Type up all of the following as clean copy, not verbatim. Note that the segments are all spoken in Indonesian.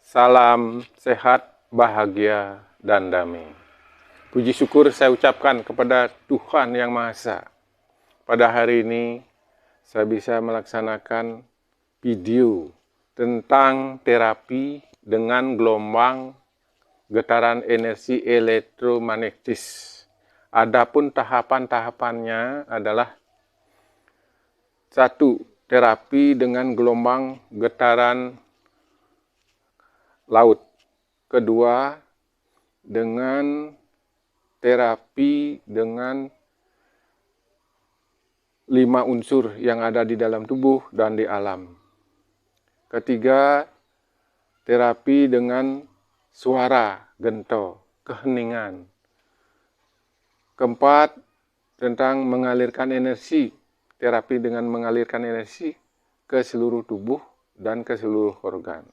Salam sehat, bahagia, dan damai. Puji syukur saya ucapkan kepada Tuhan Yang Maha Esa. Pada hari ini saya bisa melaksanakan video tentang terapi dengan gelombang getaran energi elektromagnetis. Adapun tahapan-tahapannya adalah: 1. Terapi dengan gelombang getaran laut. Kedua, dengan terapi dengan 5 unsur yang ada di dalam tubuh dan di alam. Ketiga, terapi dengan suara, gento, keheningan. Keempat, tentang mengalirkan energi. Terapi dengan mengalirkan energi ke seluruh tubuh dan ke seluruh organ.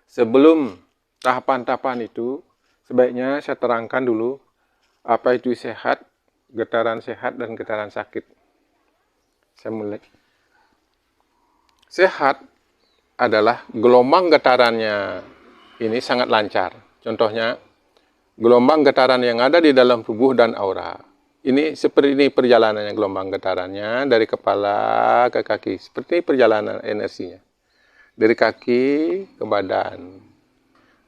Sebelum tahapan-tahapan itu, sebaiknya saya terangkan dulu apa itu sehat, getaran sehat, dan getaran sakit. Saya mulai. Sehat adalah gelombang getarannya ini sangat lancar. Contohnya, gelombang getaran yang ada di dalam tubuh dan aura. Ini seperti ini perjalanannya gelombang getarannya dari kepala ke kaki. Seperti perjalanan energinya. Dari kaki ke badan.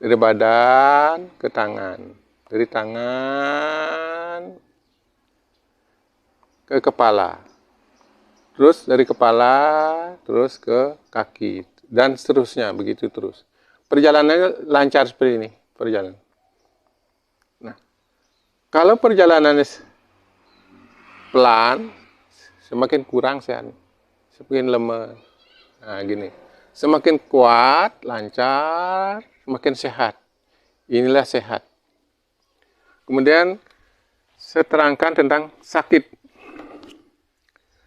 Dari badan ke tangan. Dari tangan ke kepala. Terus dari kepala terus ke kaki. Dan seterusnya, begitu terus. Perjalanannya lancar seperti ini. Perjalanan. Nah, kalau perjalanannya pelan, semakin kurang sehat, semakin lemah. Nah, gini. Semakin kuat, lancar, semakin sehat. Inilah sehat. Kemudian saya terangkan tentang sakit.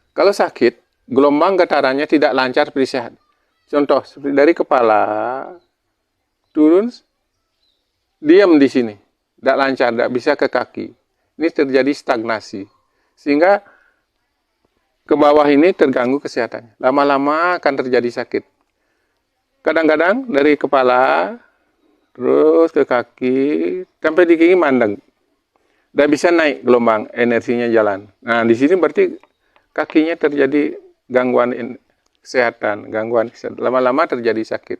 Kalau sakit, gelombang getarannya tidak lancar seperti sehat. Contoh, seperti dari kepala turun, diam di sini, tidak lancar, tidak bisa ke kaki. Ini terjadi stagnasi. Sehingga ke bawah ini terganggu kesehatannya. Lama-lama akan terjadi sakit. Kadang-kadang dari kepala, terus ke kaki, sampai di kaki mandeng. Tidak bisa naik gelombang, energinya jalan. Nah, di sini berarti kakinya terjadi gangguan kesehatan. Lama-lama terjadi sakit.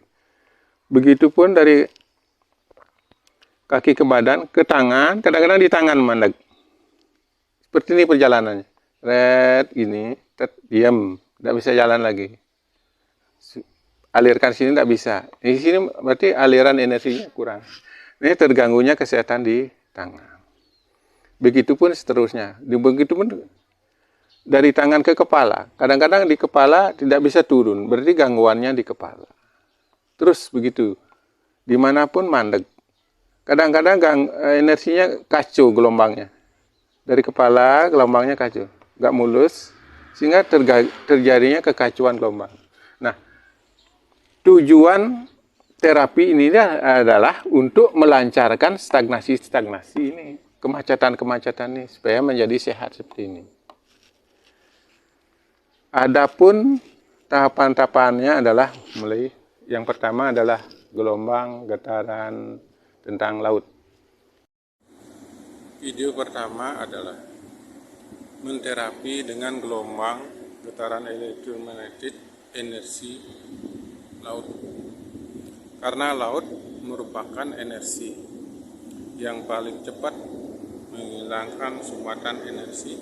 Begitupun dari kaki ke badan, ke tangan, kadang-kadang di tangan mandeg. Seperti ini perjalanannya. Red, gini, diam, tidak bisa jalan lagi. Alirkan sini tidak bisa. Di sini berarti aliran energinya kurang. Ini terganggunya kesehatan di tangan. Begitupun seterusnya. Begitupun dari tangan ke kepala. Kadang-kadang di kepala tidak bisa turun. Berarti gangguannya di kepala. Terus begitu. Dimanapun mandeg. Kadang-kadang energinya kacau gelombangnya. Dari kepala gelombangnya kacau. Nggak mulus. Sehingga terjadinya kekacauan gelombang. Nah, tujuan terapi ini adalah untuk melancarkan stagnasi-stagnasi ini. Kemacetan-kemacetan ini. Supaya menjadi sehat seperti ini. Adapun tahapan-tahapannya adalah mulai yang pertama adalah gelombang getaran tentang laut. Video pertama adalah menterapi dengan gelombang getaran elektromagnetik energi laut. Karena laut merupakan energi yang paling cepat menghilangkan sumatan energi,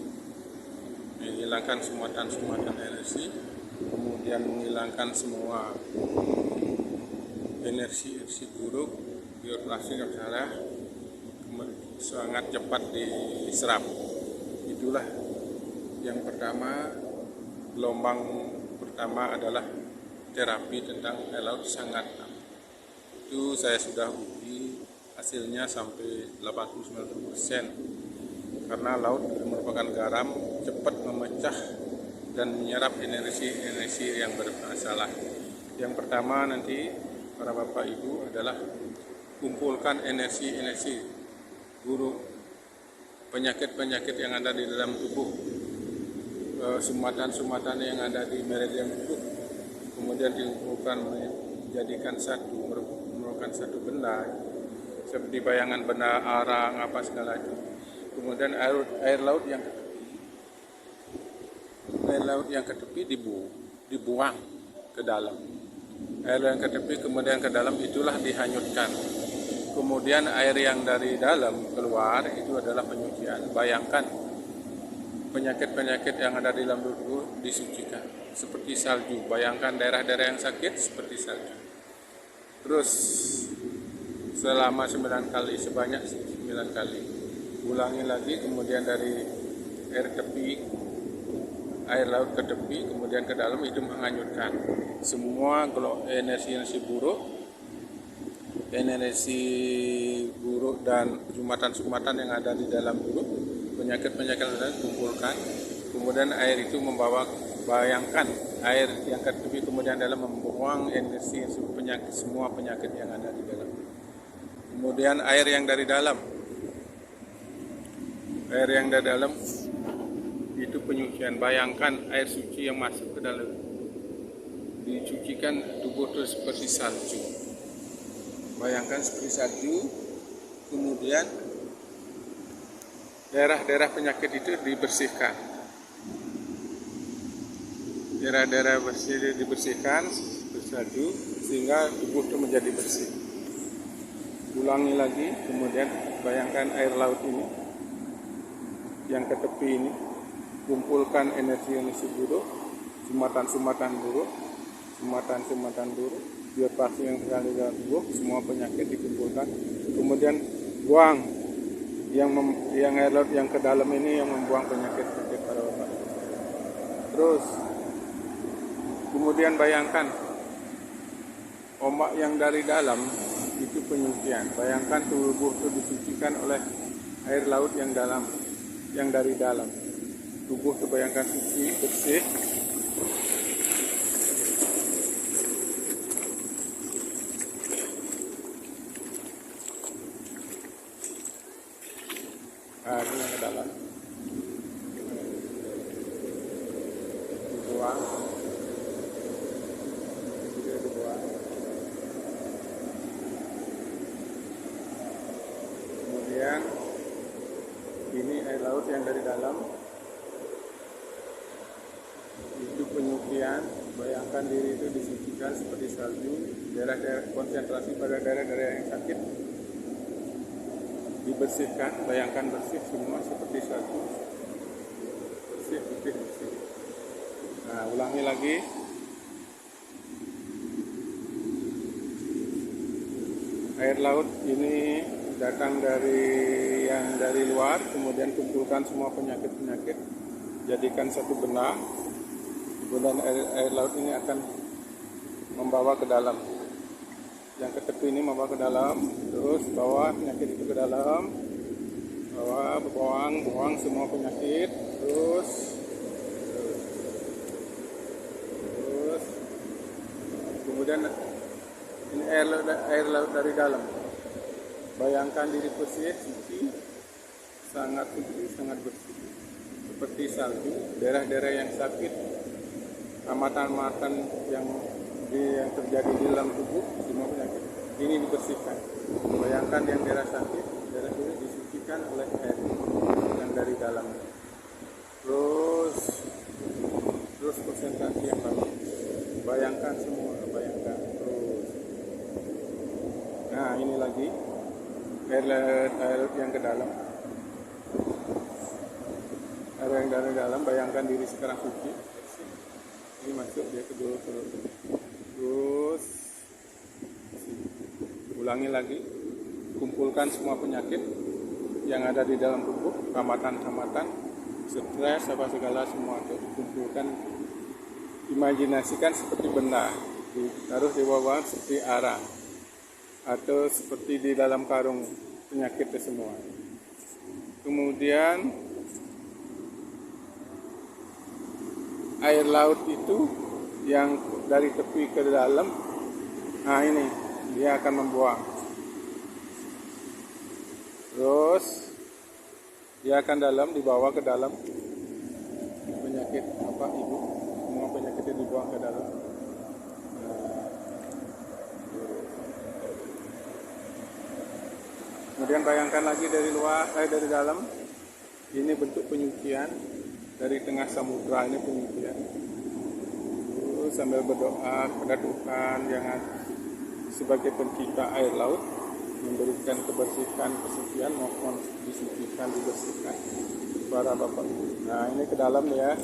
kemudian menghilangkan semua energi buruk, bioplastik adalah sangat cepat diserap. Itulah yang pertama. Gelombang pertama adalah terapi tentang air laut sangat. Itu saya sudah uji, hasilnya sampai 80-90%. Karena laut merupakan garam, cepat memecah dan menyerap energi yang bermasalah. Yang pertama nanti para bapak ibu adalah kumpulkan energi buruk, penyakit-penyakit yang ada di dalam tubuh, sumatan-sumatan yang ada di meridian tubuh, kemudian dikumpulkan dijadikan satu, merupakan satu benda seperti bayangan benda arang apa segala itu. Kemudian air laut yang ke tepi dibuang ke dalam. Air yang ke tepi kemudian ke dalam itulah dihanyutkan. Kemudian air yang dari dalam keluar itu adalah penyucian. Bayangkan penyakit-penyakit yang ada di dalam tubuh disucikan seperti salju. Bayangkan daerah-daerah yang sakit seperti salju. Terus selama 9 kali, sebanyak 9 kali. Ulangi lagi, kemudian dari air laut ke tepi, kemudian ke dalam, itu menghanyutkan semua energi buruk dan sumatan yang ada di dalam tubuh, penyakit-penyakit yang dikumpulkan. Kemudian air itu bayangkan air yang ke tepi kemudian dalam membuang energi semua penyakit yang ada di dalam. Kemudian air yang dari dalam itu penyucian. Bayangkan air suci yang masuk ke dalam, dicucikan tubuh itu seperti salju. Bayangkan seperti salju. Kemudian daerah-daerah penyakit itu dibersihkan. Daerah-daerah bersih dibersihkan seperti salju sehingga tubuh itu menjadi bersih. Ulangi lagi, kemudian bayangkan air laut ini yang ke tepi ini, kumpulkan energi buruk, sumatan buruk, biar pasti yang terkali dalam tubuh, semua penyakit dikumpulkan. Kemudian buang yang air laut yang ke dalam ini yang membuang penyakit pada otak. Terus kemudian bayangkan ombak yang dari dalam itu penyucian. Bayangkan tubuh itu disucikan oleh air laut yang dari dalam. Tubuh itu bayangkan suci, bersih. Ini yang ke dalam. Dibuang. Kemudian ini air laut yang dari dalam itu penyucian. Bayangkan diri itu disucikan seperti salju. Daerah-daerah konsentrasi pada daerah-daerah yang sakit dibersihkan. Bayangkan bersih semua seperti salju, bersih. Nah, ulangi lagi. Air laut ini datang dari luar, kemudian kumpulkan semua penyakit-penyakit, jadikan satu benang. Kemudian air laut ini akan membawa ke dalam. Yang ke tepi ini membawa ke dalam, terus bawa penyakit itu ke dalam, buang semua penyakit, terus kemudian ini air laut dari dalam. Bayangkan diri bersih, suci, sangat bersih, seperti salju. Daerah-daerah yang sakit, amatan-amatan yang terjadi di dalam tubuh, semua penyakit ini dibersihkan. Bayangkan yang daerah sakit, daerah ini disucikan oleh air yang dari dalam. Terus konsentrasi yang bagus. Bayangkan semua, terus. Nah, ini lagi air yang ke dalam. Air yang dari dalam, bayangkan diri sekarang suci. Ini masuk dia ke dulu. Terus ulangi lagi, kumpulkan semua penyakit yang ada di dalam tubuh, hambatan-hambatan, stres, apa segala semua itu dikumpulkan. Imajinasikan seperti benda, ditaruh di bawah seperti arang, atau seperti di dalam karung penyakit itu semua. Kemudian air laut itu yang dari tepi ke dalam, nah ini dia akan membuang. Terus dia akan dibawa ke dalam penyakit semua penyakitnya dibuang ke dalam. Kemudian bayangkan lagi dari luar, dari dalam. Ini bentuk penyucian dari tengah samudra, ini penyucian. Terus sambil berdoa kepada Tuhan yang sebagai pencipta air laut, memberikan kebersihan, kesucian, mohon disucikan, dibersihkan para Bapak. Nah, ini ke dalam ya.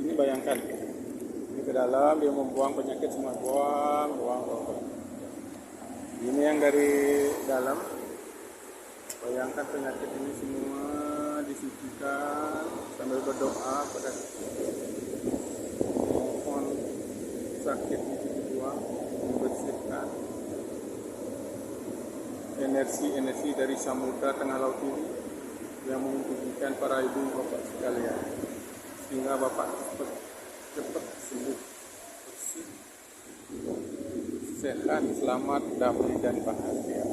Ini bayangkan, ini ke dalam, dia membuang penyakit semua, buang. Ini yang dari dalam. Bayangkan penyakit ini semua disucikan sambil berdoa pada mohon sakit itu dibuang, dibersihkan. Energi dari samudra tengah laut ini yang menguntungkan para ibu bapak sekalian, sehingga bapak cepat sembuh, bersih, sehat, selamat, damai dan bahagia.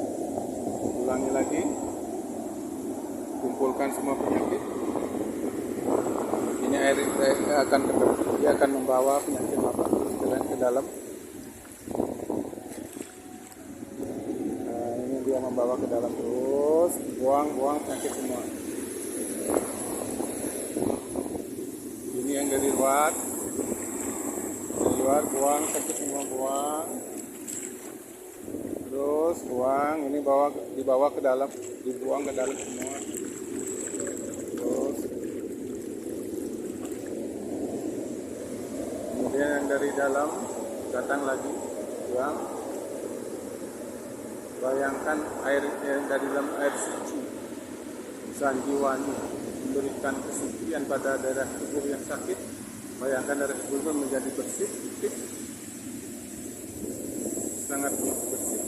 Ulangi lagi, kumpulkan semua penyakit. Ini air akan dia akan membawa penyakit bapak ke dalam. Nah, ini dia membawa ke dalam terus, buang penyakit semua. Ini yang dari luar buang sakit semua, buang. Terus buang, ini dibawa ke dalam, dibuang ke dalam semua. Terus kemudian yang dari dalam datang lagi, buang. Bayangkan air yang dari dalam air suci Sanjiwani memberikan kesucian pada daerah tubuh yang sakit. Bayangkan daerah tubuh menjadi bersih, sangat bersih.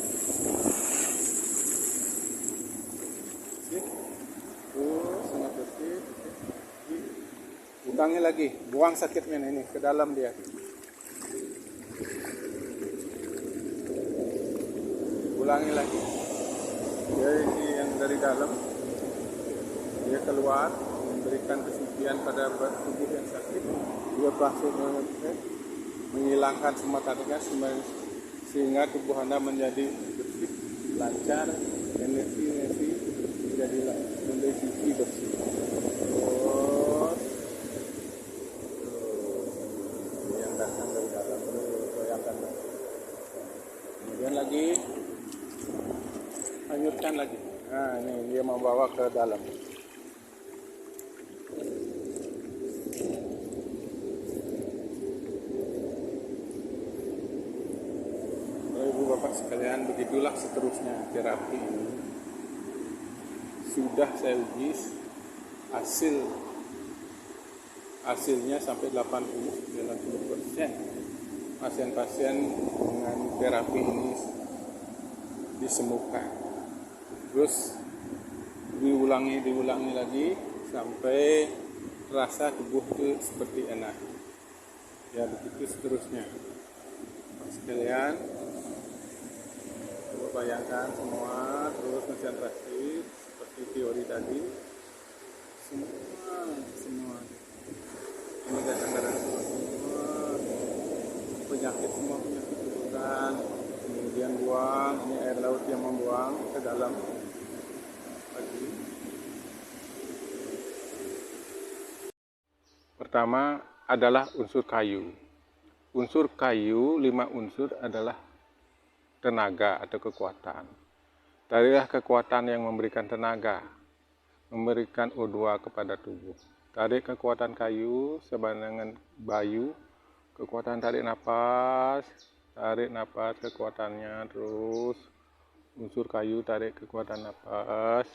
Sangat bersih. Ulangi lagi, buang sakitnya ini ke dalam dia. Ulangi lagi. Jadi yang dari dalam dia keluar memberikan kesucian pada tubuh yang sakit. Dia berhasil menghilangkan semua tadinya sehingga tubuh Anda menjadi bersih, lancar, energi menjadi suci, bersih. Terus yang datang dari dalam bayangkan. Kemudian lagi hanyutkan lagi. Nah, ini dia membawa ke dalam. Bapak sekalian, begitulah seterusnya terapi ini. Sudah saya uji hasilnya sampai 80-90% pasien-pasien dengan terapi ini disembuhkan. Terus diulangi lagi sampai rasa tubuh itu seperti enak. Ya begitu seterusnya. Bapak sekalian, bayangkan semua, terus konsentrasi seperti teori tadi. Semua ini datang dari semua penyakit bukan. Kemudian buang, ini air laut yang membuang ke dalam lagi. Pertama adalah unsur kayu. Unsur kayu, 5 unsur adalah tenaga atau kekuatan. Tarilah kekuatan yang memberikan tenaga, memberikan O2 kepada tubuh. Tarik kekuatan kayu sebanding dengan bayu, kekuatan tarik nafas kekuatannya. Terus unsur kayu tarik kekuatan nafas,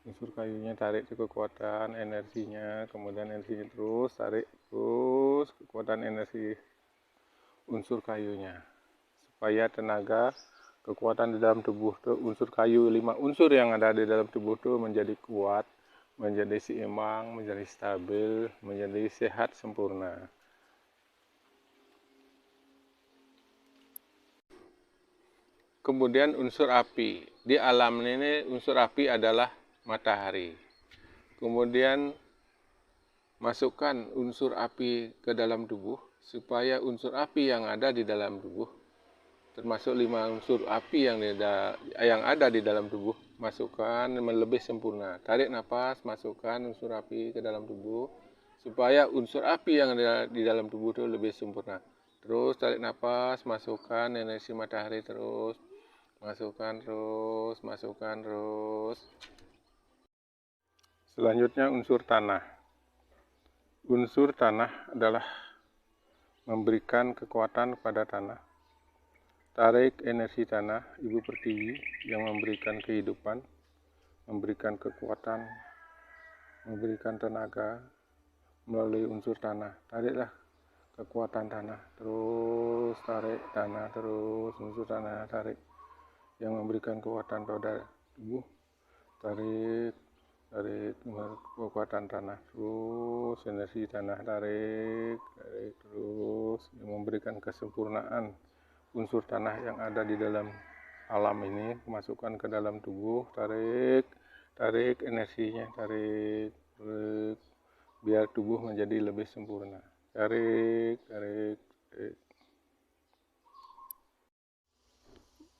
unsur kayunya tarik kekuatan energinya, kemudian energinya terus tarik terus kekuatan energi unsur kayunya, supaya tenaga kekuatan di dalam tubuh itu, unsur kayu 5 unsur yang ada di dalam tubuh itu menjadi kuat, menjadi seimbang, menjadi stabil, menjadi sehat sempurna. Kemudian unsur api. Di alam ini unsur api adalah matahari. Kemudian masukkan unsur api ke dalam tubuh supaya unsur api yang ada di dalam tubuh termasuk 5 unsur api yang ada di dalam tubuh, masukkan lebih sempurna. Tarik nafas, masukkan unsur api ke dalam tubuh, supaya unsur api yang ada di dalam tubuh itu lebih sempurna. Terus tarik nafas, masukkan energi matahari terus, masukkan terus. Selanjutnya unsur tanah. Unsur tanah adalah memberikan kekuatan pada tanah. Tarik energi tanah, Ibu Pertiwi, yang memberikan kehidupan, memberikan kekuatan, memberikan tenaga melalui unsur tanah. Tariklah kekuatan tanah, terus tarik tanah, terus unsur tanah, tarik yang memberikan kekuatan pada tubuh. Tarik kekuatan tanah, terus energi tanah, tarik terus yang memberikan kesempurnaan unsur tanah yang ada di dalam alam ini, masukkan ke dalam tubuh. Tarik energinya, tarik biar tubuh menjadi lebih sempurna. Tarik.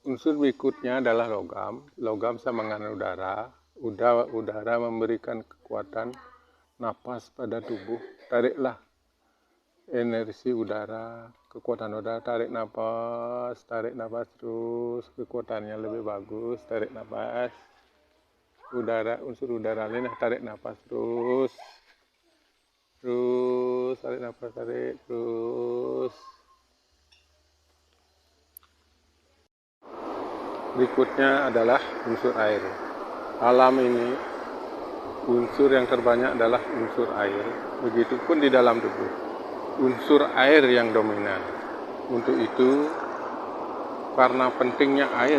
Unsur berikutnya adalah logam. Logam sama dengan udara. Udara memberikan kekuatan napas pada tubuh. Tariklah energi udara, kekuatan udara, tarik nafas terus, kekuatannya lebih bagus. Tarik nafas, unsur udara lain, tarik nafas terus, tarik nafas, terus. Berikutnya adalah unsur air. Alam ini unsur yang terbanyak adalah unsur air. Begitupun di dalam tubuh, unsur air yang dominan. Untuk itu, karena pentingnya air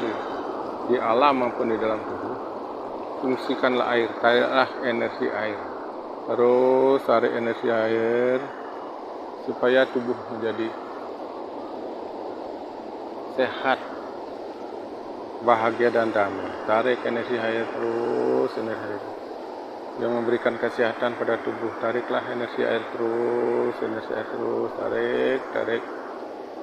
di alam maupun di dalam tubuh, fungsikanlah air, tariklah energi air. Terus tarik energi air supaya tubuh menjadi sehat, bahagia dan damai. Tarik energi air terus, energi air yang memberikan kesehatan pada tubuh. Tariklah energi air terus, tarik.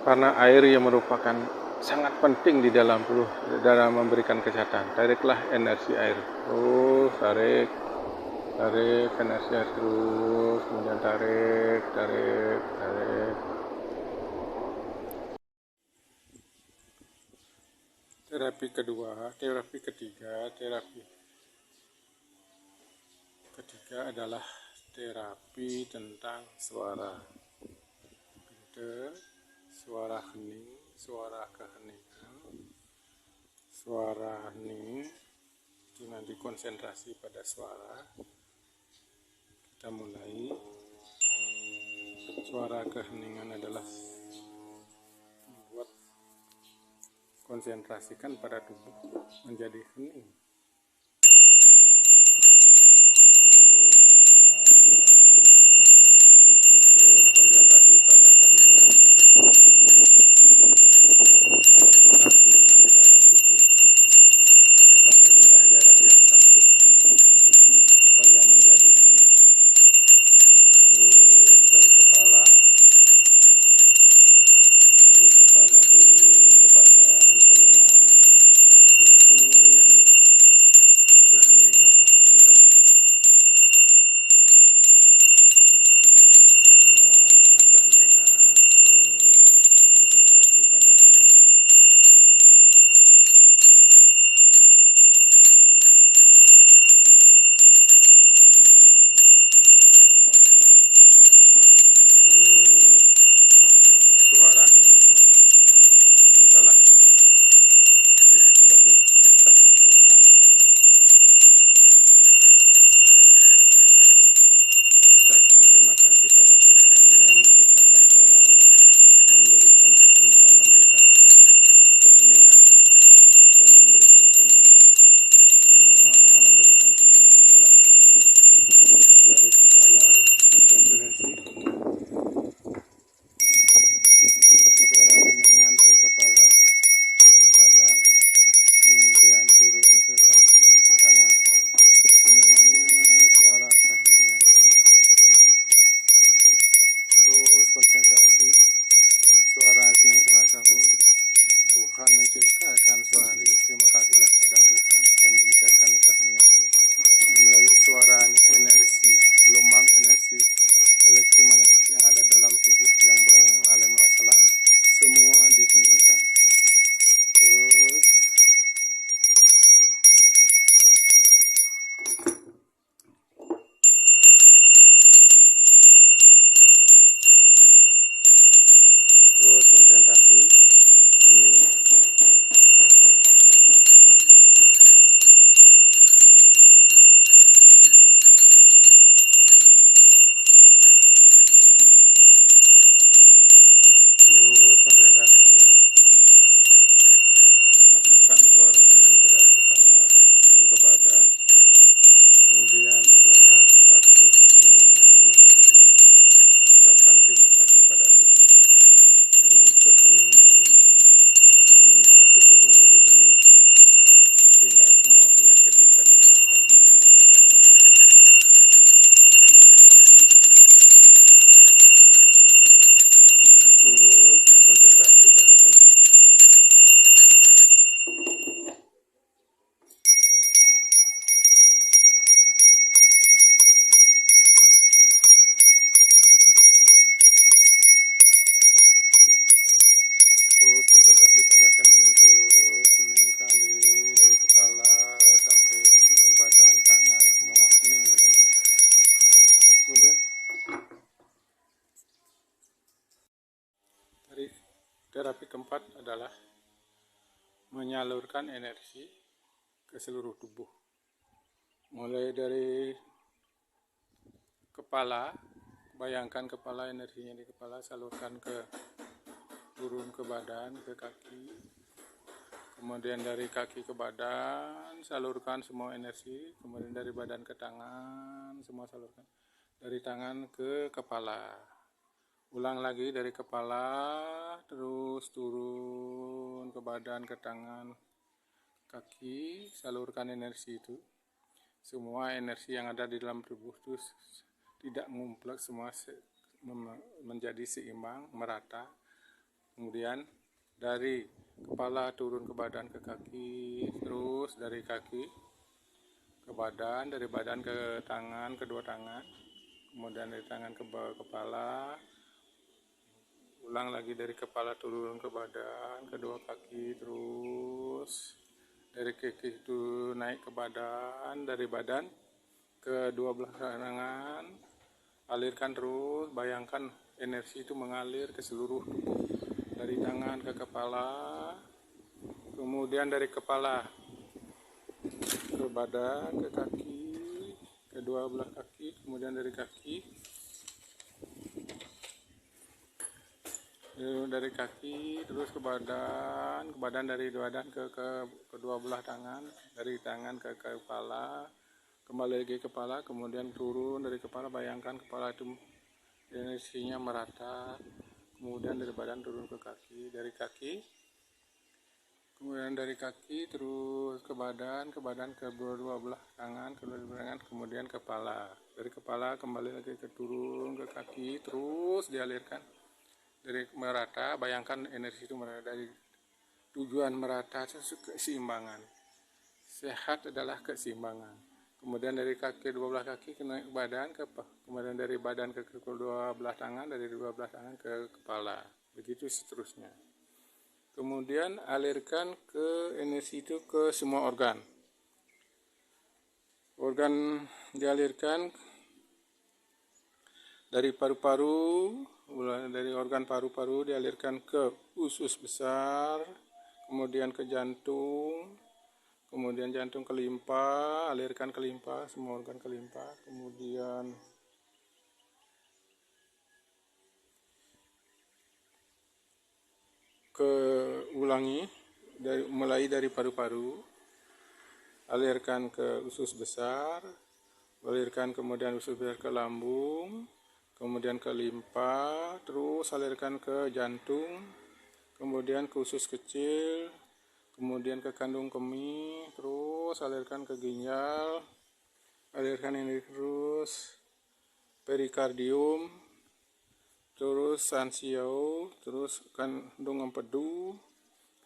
Karena air yang merupakan sangat penting di dalam tubuh dalam memberikan kesehatan. Tariklah energi air terus, tarik energi air terus, kemudian tarik. Terapi ketiga adalah terapi tentang suara. Pinter, suara hening, suara keheningan, suara hening. Itu nanti konsentrasi pada suara. Kita mulai. Suara keheningan adalah membuat konsentrasikan pada tubuh menjadi hening. Terus konsentrasi pada keheningan. Masukkan suara keheningan di dalam tubuh kepada daerah-daerah yang sakit supaya menjadi hening. Terus dari kepala turun ke badan, ke lengan, kaki, semuanya hening. adalah menyalurkan energi ke seluruh tubuh. Mulai dari kepala, bayangkan kepala, energinya di kepala, salurkan turun ke badan, ke kaki. Kemudian dari kaki ke badan, salurkan semua energi. Kemudian dari badan ke tangan, semua salurkan. Dari tangan ke kepala. Ulang lagi dari kepala, terus turun ke badan, ke tangan, kaki, salurkan energi itu. Semua energi yang ada di dalam tubuh itu tidak ngumpul, semua menjadi seimbang, merata. Kemudian dari kepala turun ke badan, ke kaki, terus dari kaki ke badan, dari badan ke tangan, kedua tangan, kemudian dari tangan ke kepala. Ulang lagi dari kepala turun ke badan, kedua kaki, terus dari kaki itu naik ke badan, dari badan ke dua belah tangan, alirkan terus. Bayangkan energi itu mengalir ke seluruh tubuh, dari tangan ke kepala, kemudian dari kepala ke badan, ke kaki, kedua belah kaki, kemudian dari kaki, dari kaki terus ke badan dari badan ke kedua belah tangan, dari tangan ke kepala, kembali lagi ke kepala, kemudian turun dari kepala. Bayangkan kepala itu energinya merata, kemudian dari badan turun ke kaki, dari kaki, kemudian dari kaki terus ke badan ke dua belah tangan, kemudian kepala, dari kepala kembali lagi ke turun ke kaki, terus dialirkan dari merata. Bayangkan energi itu merata, dari tujuan merata keseimbangan. Sehat adalah keseimbangan. Kemudian dari kaki, dua belah kaki ke badan, kemudian dari badan ke kedua belah tangan, dari dua belah tangan ke kepala, begitu seterusnya. Kemudian alirkan ke energi itu ke semua organ. Organ dialirkan dari paru-paru, dari organ paru-paru dialirkan ke usus besar, kemudian ke jantung, kemudian jantung ke limpa, alirkan ke limpa, semua organ ke limpa, kemudian ulangi mulai dari paru-paru, alirkan ke usus besar, alirkan kemudian usus besar ke lambung, kemudian ke limpa, terus alirkan ke jantung, kemudian ke usus kecil, kemudian ke kandung kemih, terus alirkan ke ginjal, alirkan ini terus perikardium, terus sansiau, terus kandung empedu,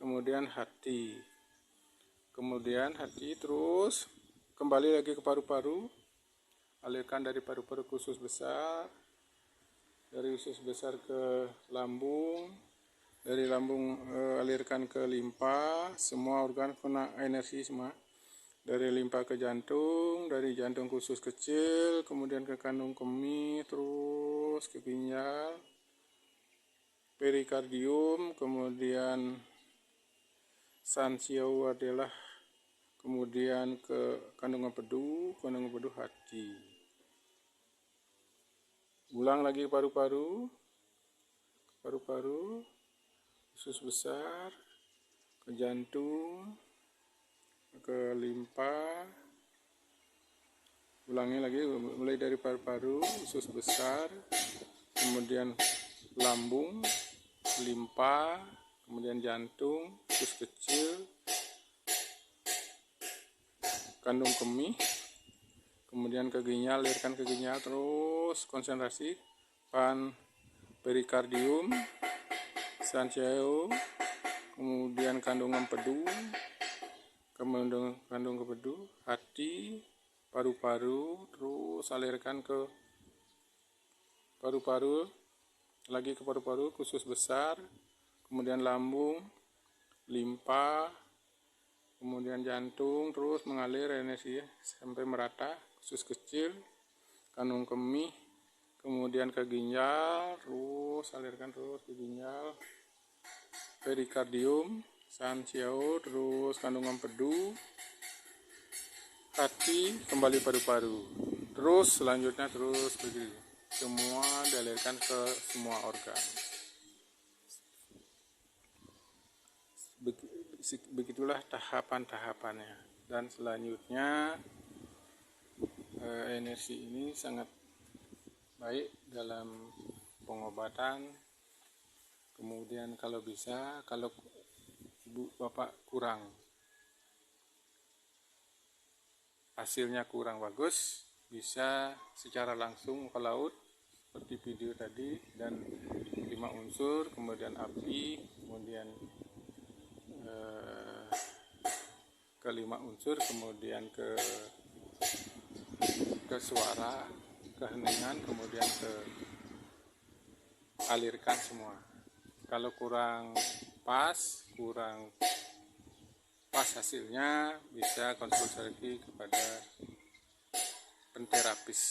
kemudian hati. Kemudian hati terus kembali lagi ke paru-paru, alirkan dari paru-paru ke usus besar, dari usus besar ke lambung, dari lambung alirkan ke limpa, semua organ kena energi semua. Dari limpa ke jantung, dari jantung ke usus kecil, kemudian ke kandung kemih, terus ke ginjal, perikardium, kemudian sansiau adalah, kemudian ke kandung empedu hati. Ulang lagi paru-paru, usus besar, ke jantung, ke limpa. Ulangi lagi mulai dari paru-paru, usus besar, kemudian lambung, limpa, kemudian jantung, usus kecil, kandung kemih, kemudian ke ginjal, alirkan ke ginjal, terus konsentrasi perikardium, sansiau, kemudian kandung empedu, kemudian kandung empedu, hati, paru-paru, terus alirkan ke paru-paru, lagi ke paru-paru, usus besar, kemudian lambung, limpa, kemudian jantung, terus mengalir energi sampai merata, usus kecil, kandung kemih, kemudian ke ginjal, terus alirkan terus ke ginjal, perikardium, san siau, terus kandungan empedu, hati, kembali paru-paru. Terus selanjutnya terus begitu. Semua dialirkan ke semua organ. Begitulah tahapan-tahapannya. Dan selanjutnya energi ini sangat baik dalam pengobatan. Kemudian kalau bisa, kalau ibu bapak kurang, hasilnya kurang bagus, bisa secara langsung ke laut seperti video tadi, dan 5 unsur, kemudian api, kemudian ke 5 unsur, kemudian ke suara, keheningan, kemudian ke alirkan semua. Kalau kurang pas hasilnya, bisa konsultasi kepada penterapis.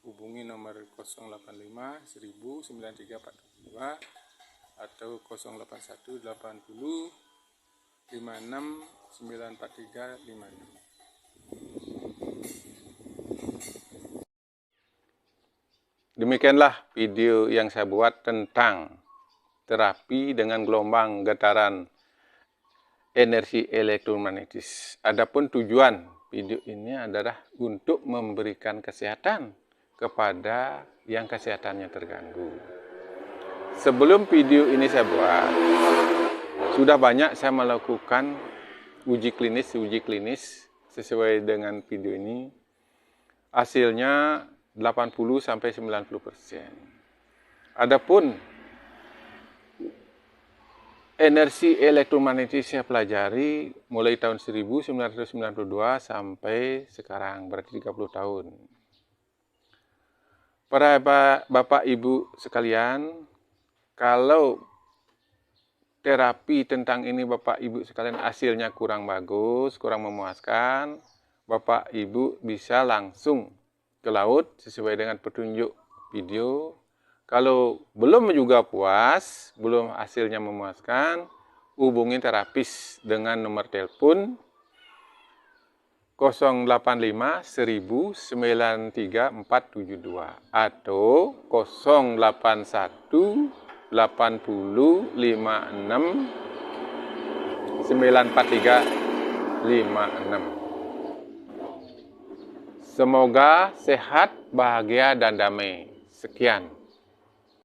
Hubungi nomor 085 1000 9342 atau 081 80 56 943 56. Demikianlah video yang saya buat tentang terapi dengan gelombang getaran energi elektromagnetis. Adapun tujuan video ini adalah untuk memberikan kesehatan kepada yang kesehatannya terganggu. Sebelum video ini saya buat, sudah banyak saya melakukan uji klinis sesuai dengan video ini. Hasilnya 80-90%. Adapun energi elektromagnetis saya pelajari mulai tahun 1992 sampai sekarang, berarti 30 tahun. Para bapak ibu sekalian, kalau terapi tentang ini bapak ibu sekalian hasilnya kurang bagus, kurang memuaskan, bapak ibu bisa langsung ke laut sesuai dengan petunjuk video. Kalau belum juga puas, belum hasilnya memuaskan, hubungi terapis dengan nomor telepon 085 1000 93472 atau 081 80 56 943 56. Semoga sehat, bahagia, dan damai. Sekian.